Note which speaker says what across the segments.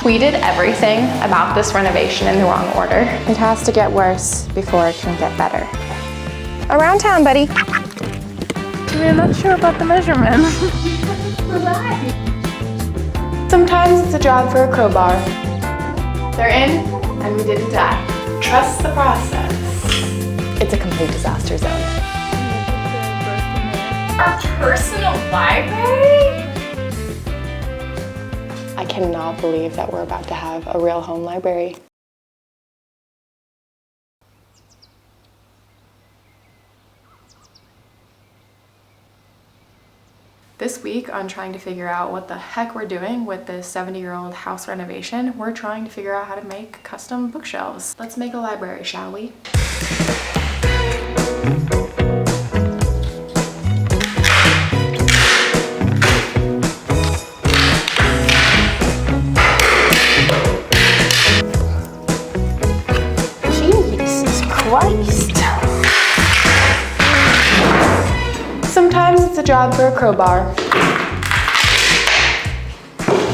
Speaker 1: We did everything about this renovation in the wrong order. It has to get worse before it can get better. Around town, buddy.
Speaker 2: We're not sure about the measurements.
Speaker 1: Sometimes it's a job for a crowbar. They're in, and we didn't die. Trust the process. It's a complete disaster zone. Our personal library? I cannot believe that we're about to have a real home library. This week on trying to figure out what the heck we're doing with this 70-year-old house renovation, we're trying to figure out how to make custom bookshelves. Let's make a library, shall we? Jesus Christ. Sometimes it's a job for a crowbar.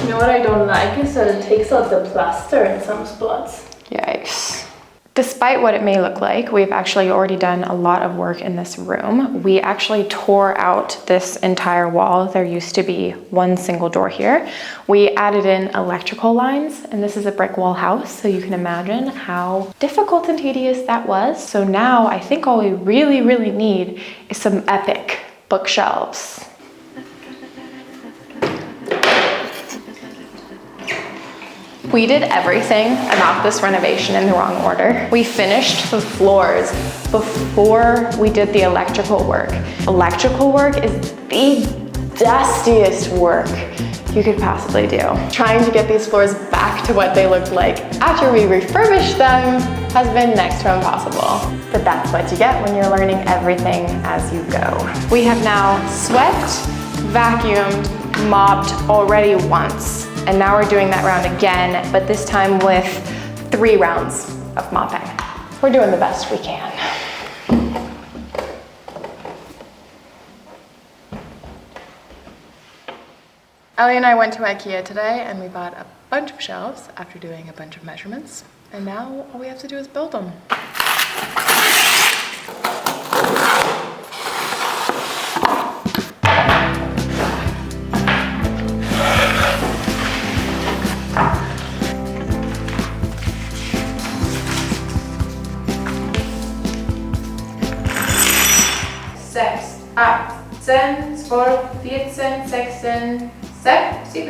Speaker 2: You know what I don't like is that it takes out the plaster in some spots.
Speaker 1: Yikes. Despite what it may look like, we've actually already done a lot of work in this room. We actually tore out this entire wall. There used to be one single door here. We added in electrical lines, and this is a brick wall house, so you can imagine how difficult and tedious that was. So now I think all we really need is some epic bookshelves. We did everything about this renovation in the wrong order. We finished the floors before we did the electrical work. Electrical work is the dustiest work you could possibly do. Trying to get these floors back to what they looked like after we refurbished them has been next to impossible. But that's what you get when you're learning everything as you go. We have now swept, vacuumed, mopped already once. And now we're doing that round again, but this time with 3 rounds of mopping. We're doing the best we can. Ellie and I went to IKEA today and we bought a bunch of shelves after doing a bunch of measurements. And now all we have to do is build them. 6, 8, 10, 12, 14, 16, 17.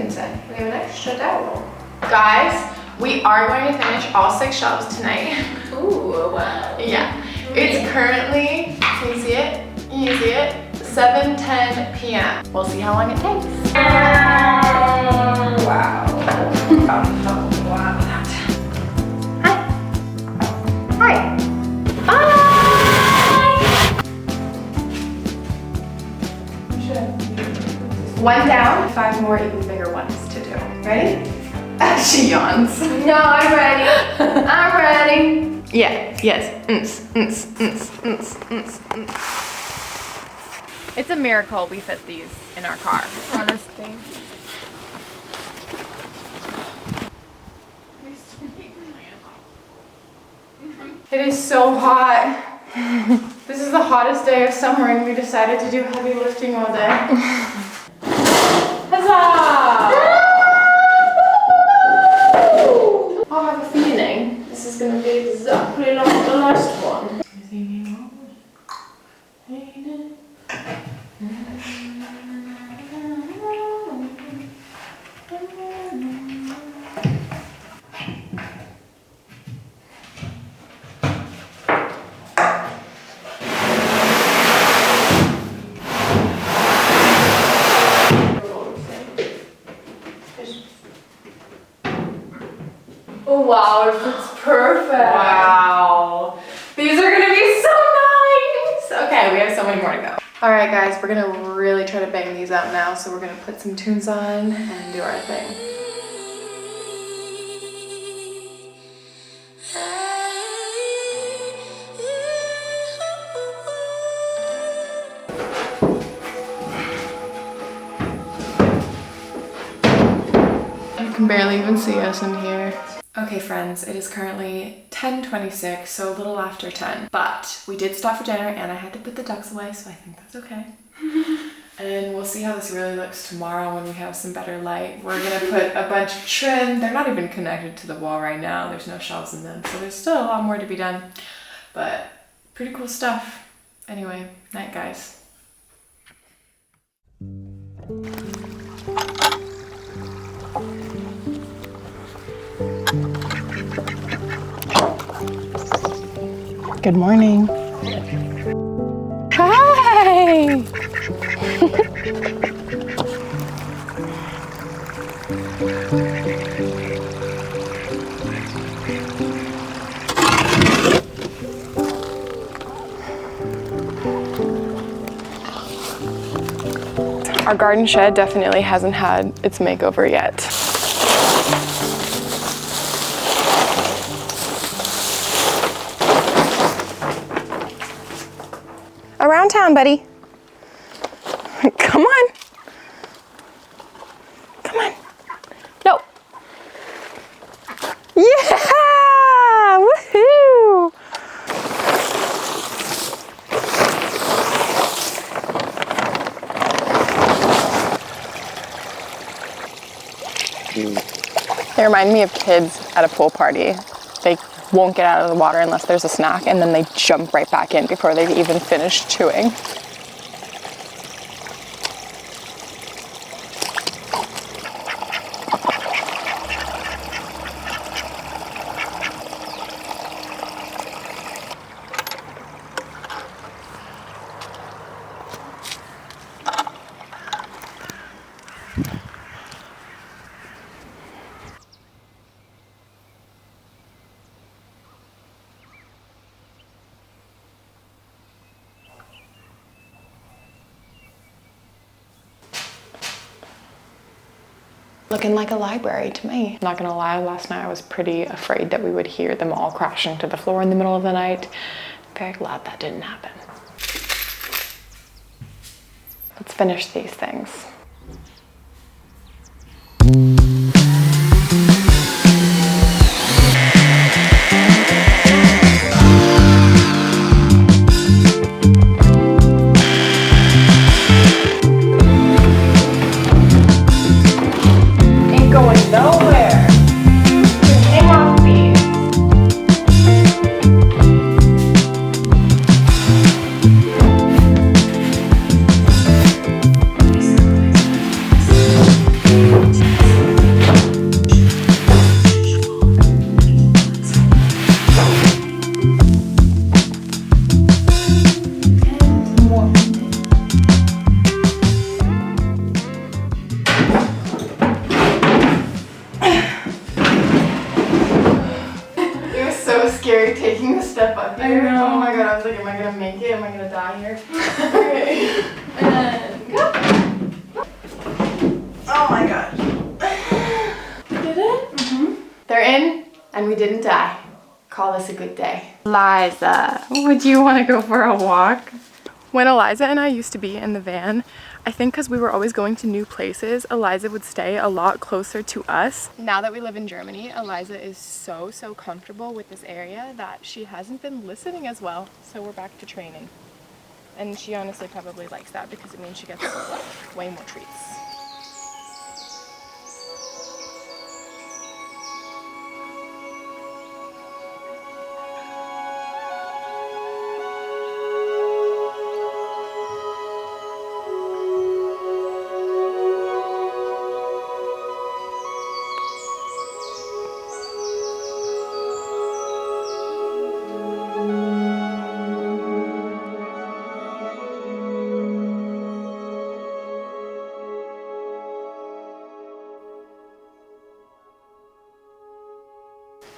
Speaker 1: We have an extra towel. Guys, we are going to finish all 6 shelves tonight.
Speaker 2: Ooh, wow.
Speaker 1: Yeah. It's currently, can you see it? Can you see it? 7:10 p.m. We'll see how long it takes.
Speaker 2: Wow.
Speaker 1: Wow. Hi. Bye. One down, 5 more even bigger ones to do. Ready? She yawns.
Speaker 2: No, I'm ready. I'm ready.
Speaker 1: Yeah, yes. It's a miracle we fit these in our car.
Speaker 2: Honestly.
Speaker 1: It is so hot. This is the hottest day of summer and we decided to do heavy lifting all day. Huzzah! I have a feeling this is going to be exactly like the last one.
Speaker 2: Oh wow, it fits perfect.
Speaker 1: Wow. These are gonna be so nice. Okay, we have so many more to go. All right, guys, we're gonna really try to bang these out now. So we're gonna put some tunes on and do our thing.
Speaker 2: can barely even see us in here.
Speaker 1: Okay friends, it is currently 10:26, so a little after 10. But we did stop for dinner and I had to put the ducks away, so I think that's okay. And we'll see how this really looks tomorrow when we have some better light. We're gonna put a bunch of trim. They're not even connected to the wall right now. There's no shelves in them, so there's still a lot more to be done. But pretty cool stuff. Anyway, night guys.
Speaker 3: Good morning.
Speaker 1: Hi! Our garden shed definitely hasn't had its makeover yet. Around town, buddy. Come on. Come on. No. Yeah! Woohoo! They remind me of kids at a pool party. They won't get out of the water unless there's a snack, and then they jump right back in before they've even finished chewing. Looking like a library to me. Not gonna lie, last night I was pretty afraid that we would hear them all crashing to the floor in the middle of the night. Very glad that didn't happen. Let's finish these things. Taking the step up here. Oh my god, I was like, am I gonna make it? Am I gonna die here? Okay. And go. Oh my god. Did it? Mm-hmm. They're in, and we didn't die. Call this a good day. Eliza, would you want to go for a walk? When Eliza and I used to be in the van, I think because we were always going to new places, Eliza would stay a lot closer to us. Now that we live in Germany, Eliza is so comfortable with this area that she hasn't been listening as well. So we're back to training. And she honestly probably likes that because it means she gets way more treats.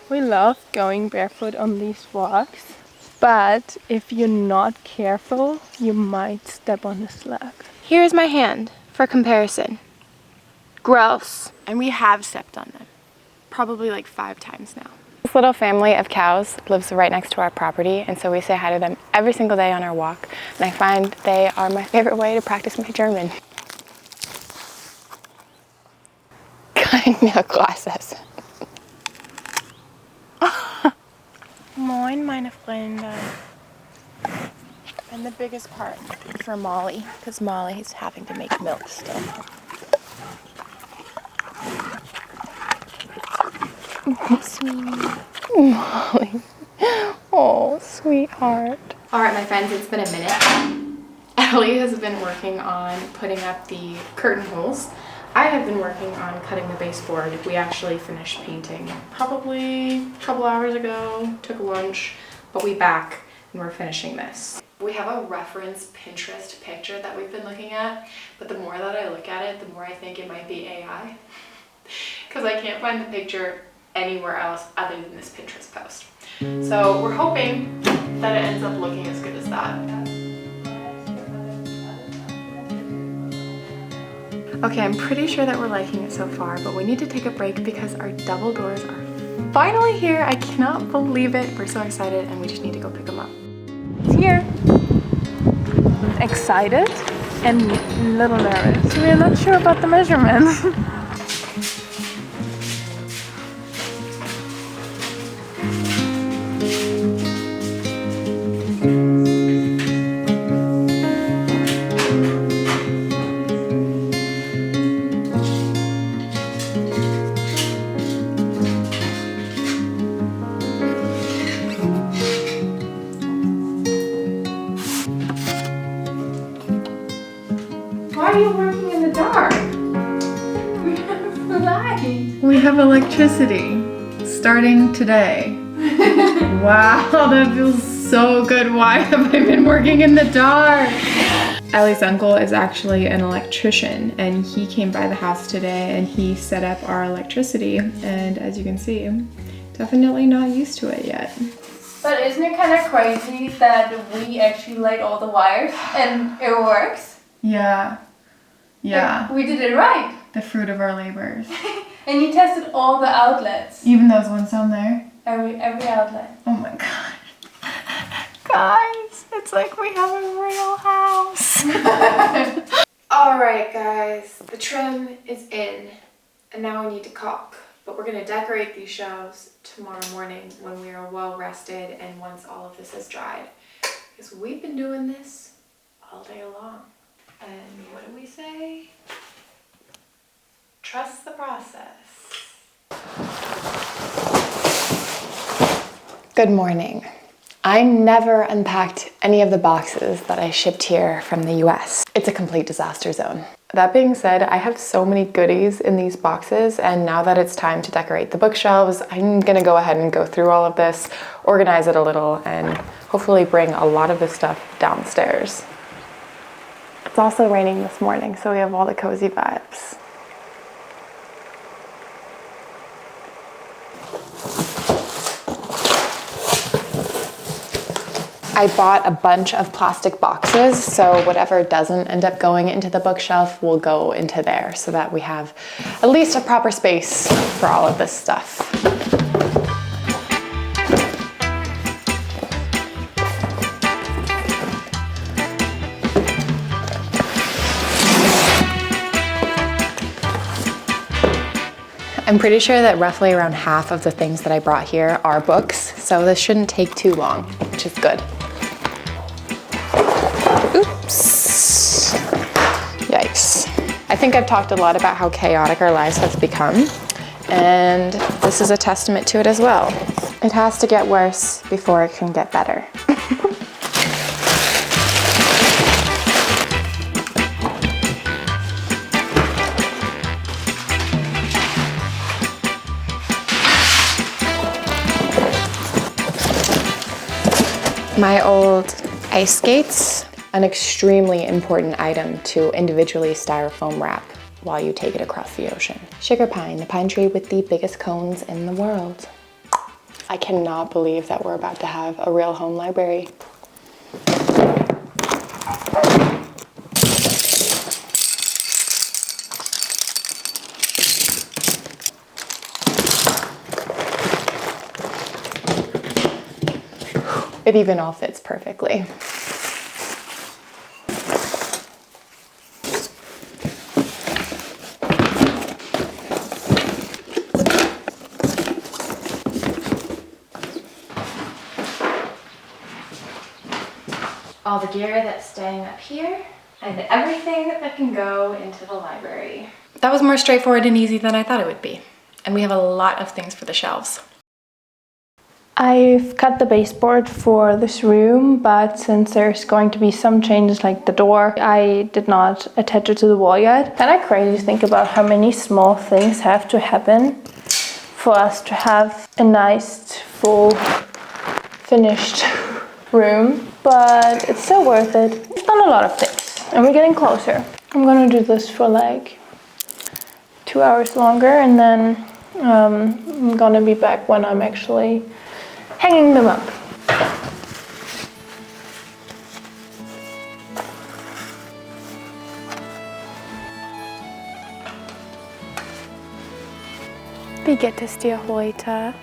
Speaker 1: We love going barefoot on these walks, but if you're not careful, you might step on a slug. Here's my hand for comparison. Gross. And we have stepped on them, probably like 5 times now. This little family of cows lives right next to our property, and so we say hi to them every single day on our walk, and I find they are my favorite way to practice my German. Guys,
Speaker 3: Nail glasses. Moin, meine Freunde. And the biggest part for Molly, because Molly is having to make milk still. Sweet. Molly. Oh, sweetheart.
Speaker 1: All right, my friends, it's been a minute. Elli has been working on putting up the curtain holes. I have been working on cutting the baseboard. We actually finished painting probably a couple hours ago, took a lunch, but we back and we're finishing this. We have a reference Pinterest picture that we've been looking at, but the more that I look at it, the more I think it might be AI, because I can't find the picture anywhere else other than this Pinterest post. So we're hoping that it ends up looking as good as that. Okay, I'm pretty sure that we're liking it so far, but we need to take a break because our double doors are finally here. I cannot believe it. We're so excited and we just need to go pick them up.
Speaker 2: It's here. Excited and a little nervous. We're not sure about the measurements. Why are you working in the dark? We have light.
Speaker 1: We have electricity starting today. Wow, that feels so good. Why have I been working in the dark? Elli's uncle is actually an electrician and he came by the house today and he set up our electricity, and as you can see, definitely not used to it yet.
Speaker 2: But isn't it kind of crazy that we actually laid all the wires and it works?
Speaker 1: Yeah.
Speaker 2: Like, we did it right.
Speaker 1: The fruit of our labors.
Speaker 2: And you tested all the outlets.
Speaker 1: Even those ones down there.
Speaker 2: Every outlet.
Speaker 1: Oh my god. Guys, it's like we have a real house. Alright guys, the trim is in and now we need to caulk. But we're going to decorate these shelves tomorrow morning when we are well rested and once all of this is dried. Because we've been doing this all day long. And what do we say? Trust the process.
Speaker 3: Good morning. I never unpacked any of the boxes that I shipped here from the US. It's a complete disaster zone. That being said, I have so many goodies in these boxes, and now that it's time to decorate the bookshelves, I'm gonna go ahead and go through all of this, organize it a little, and hopefully bring a lot of this stuff downstairs. It's also raining this morning, so we have all the cozy vibes. I bought a bunch of plastic boxes, so whatever doesn't end up going into the bookshelf will go into there so that we have at least a proper space for all of this stuff. I'm pretty sure that roughly around half of the things that I brought here are books, so this shouldn't take too long, which is good. Oops. Yikes. I think I've talked a lot about how chaotic our lives have become, and this is a testament to it as well. It has to get worse before it can get better. My old ice skates, an extremely important item to individually styrofoam wrap while you take it across the ocean. Sugar pine, the pine tree with the biggest cones in the world. I cannot believe that we're about to have a real home library. It even all fits perfectly.
Speaker 1: all the gear that's staying up here, and everything that can go into the library. That was more straightforward and easy than I thought it would be. And we have a lot of things for the shelves.
Speaker 2: I've cut the baseboard for this room, but since there's going to be some changes like the door, I did not attach it to the wall yet. Kind of crazy to think about how many small things have to happen for us to have a nice, full, finished room. But it's still worth it. We've done a lot of things and we're getting closer. I'm gonna do this for like 2 hours longer, and then I'm gonna be back when I'm actually hanging them up.
Speaker 3: Vilket är heute.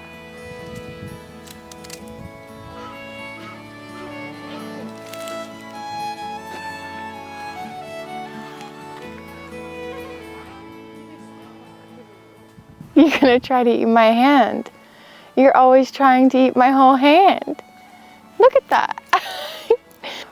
Speaker 3: You're gonna try to eat my hand. You're always trying to eat my whole hand. Look at that.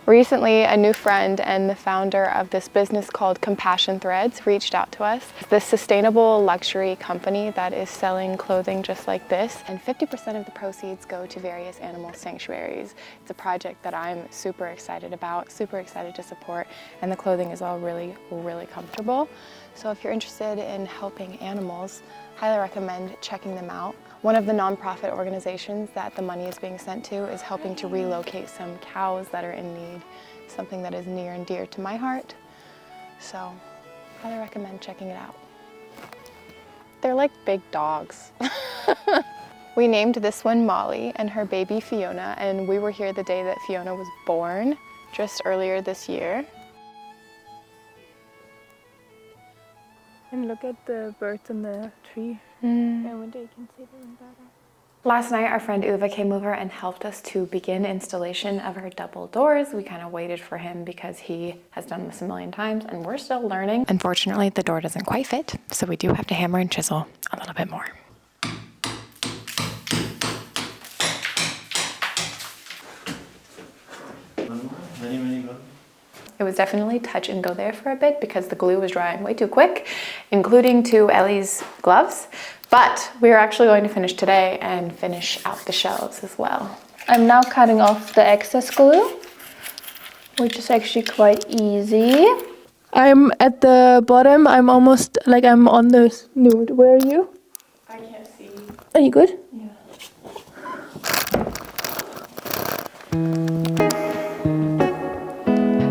Speaker 3: Recently, a new friend and the founder of this business called Compassion Threads reached out to us. It's this sustainable luxury company that is selling clothing just like this, and 50% of the proceeds go to various animal sanctuaries. It's a project that I'm super excited about, super excited to support, and the clothing is all really, really comfortable. So if you're interested in helping animals, highly recommend checking them out. One of the nonprofit organizations that the money is being sent to is helping to relocate some cows that are in need, something that is near and dear to my heart. So, highly recommend checking it out. They're like big dogs. We named this one Molly and her baby Fiona, and we were here the day that Fiona was born, just earlier this year.
Speaker 2: And look at the birds in the tree. And one day you can see them better.
Speaker 3: Last night, our friend Uva came over and helped us to begin installation of our double doors. We kind of waited for him because he has done this a million times and we're still learning. Unfortunately, the door doesn't quite fit, so we do have to hammer and chisel a little bit more. It was definitely touch and go there for a bit because the glue was drying way too quick, including to Elli's gloves. But we are actually going to finish today and finish out the shelves as well.
Speaker 2: I'm now cutting off the excess glue, which is actually quite easy. I'm at the bottom. I'm almost like I'm on the nude. Where are you?
Speaker 3: I can't see.
Speaker 2: Are you good?
Speaker 3: Yeah.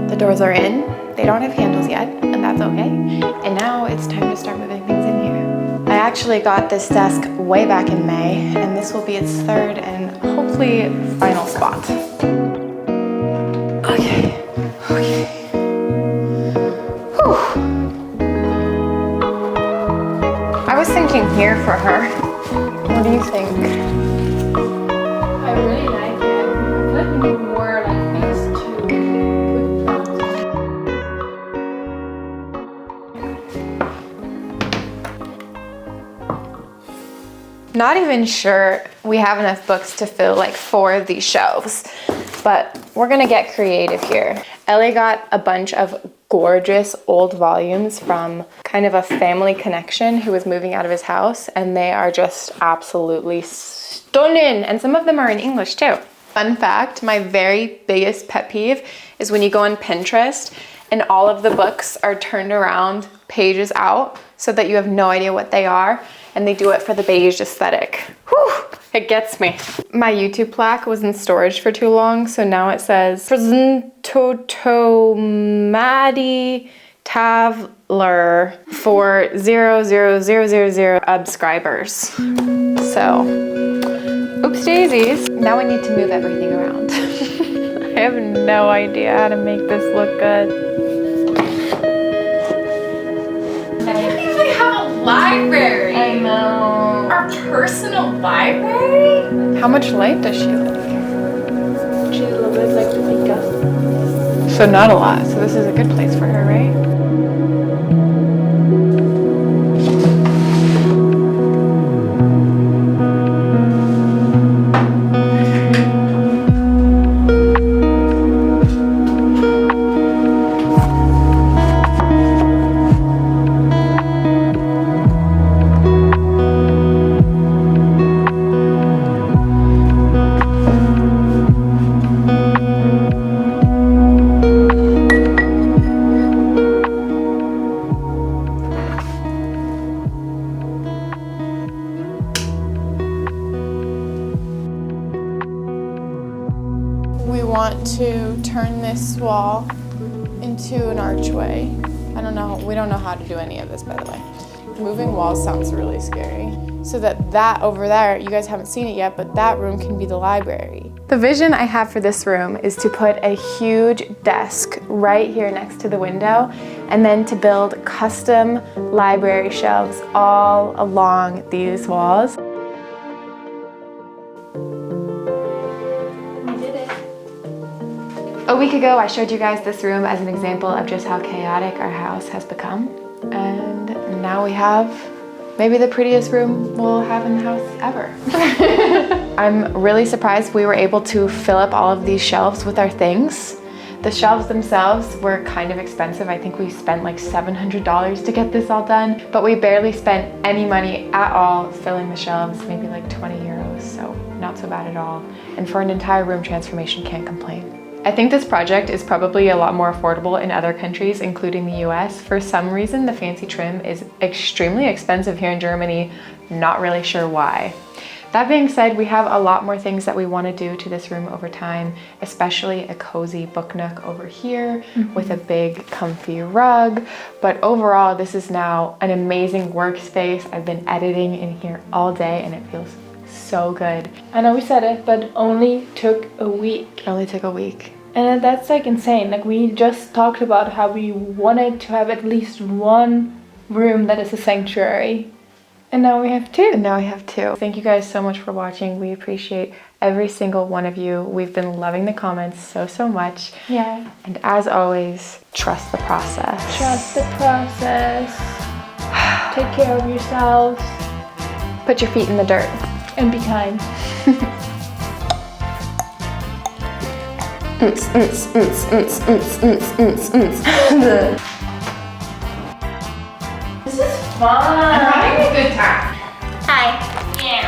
Speaker 3: The doors are in. They don't have handles yet, and that's okay. And now it's time to start moving things in here. I actually got this desk way back in May, and this will be its third and hopefully final spot. Okay. Whew. I was thinking here for her. What do you think?
Speaker 2: I really like it. I feel like we need more like these to put plants.
Speaker 1: Not even sure we have enough books to fill like 4 of these shelves, but we're gonna get creative here. Elli got a bunch of gorgeous old volumes from kind of a family connection who was moving out of his house, and they are just absolutely stunning. And some of them are in English too. Fun fact, my very biggest pet peeve is when you go on Pinterest and all of the books are turned around, pages out, so that you have no idea what they are, and they do it for the beige aesthetic. Whew, it gets me. My YouTube plaque was in storage for too long, so now it says Presento Maddie Tavler for 00000 subscribers. So, oops daisies. Now we need to move everything around. I have no idea how to make this look good. We have a library.
Speaker 2: I know.
Speaker 1: Our personal library? How much light does she like?
Speaker 2: She's a little bit like Pika.
Speaker 3: So not a lot. So this is a good place for her, right? want to turn this wall into an archway. I don't know, we don't know how to do any of this, by the way. Moving walls sounds really scary. So that over there, you guys haven't seen it yet, but that room can be the library. The vision I have for this room is to put a huge desk right here next to the window, and then to build custom library shelves all along these walls.
Speaker 2: We did it.
Speaker 1: A week ago, I showed you guys this room as an example of just how chaotic our house has become. And now we have maybe the prettiest room we'll have in the house ever. I'm really surprised we were able to fill up all of these shelves with our things. The shelves themselves were kind of expensive. I think we spent like $700 to get this all done, but we barely spent any money at all filling the shelves, maybe like 20 euros, so not so bad at all. And for an entire room transformation, can't complain. I think this project is probably a lot more affordable in other countries, including the US. For some reason, the fancy trim is extremely expensive here in Germany. Not really sure why. That being said, we have a lot more things that we want to do to this room over time, especially a cozy book nook over here with a big comfy rug. But overall, this is now an amazing workspace. I've been editing in here all day and it feels so good.
Speaker 2: I know we said it, but only took a week.
Speaker 1: It only took a week.
Speaker 2: And that's like insane. Like we just talked about how we wanted to have at least one room that is a sanctuary. And now we have two.
Speaker 1: And now we have two. Thank you guys so much for watching. We appreciate every single one of you. We've been loving the comments so much.
Speaker 2: Yeah.
Speaker 1: And as always, trust the process.
Speaker 2: Trust the process. Take care of yourselves.
Speaker 1: Put your feet in the dirt.
Speaker 2: And be kind. This is fun.
Speaker 1: I'm having a good time.
Speaker 4: Hi.
Speaker 2: Yeah.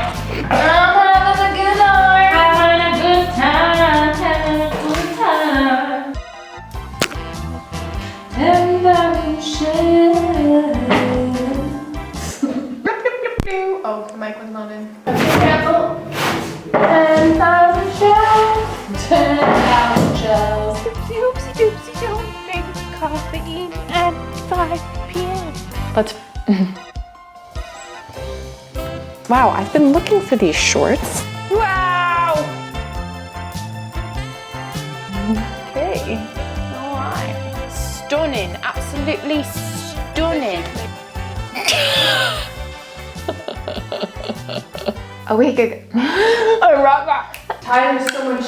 Speaker 2: I'm having a good time.
Speaker 4: Having a good time. Having a good time. And I will share.
Speaker 1: Oh, the mic was not in.
Speaker 2: Careful. 10,000 shells.
Speaker 4: 10,000 shells.
Speaker 2: Oopsie doopsie don't drink caffeine at 5 p.m.
Speaker 1: Let's. Wow, I've been looking for these shorts.
Speaker 2: Wow!
Speaker 1: Okay. Alright. Stunning. Absolutely stunning. A week ago.
Speaker 2: A rock. Time is so much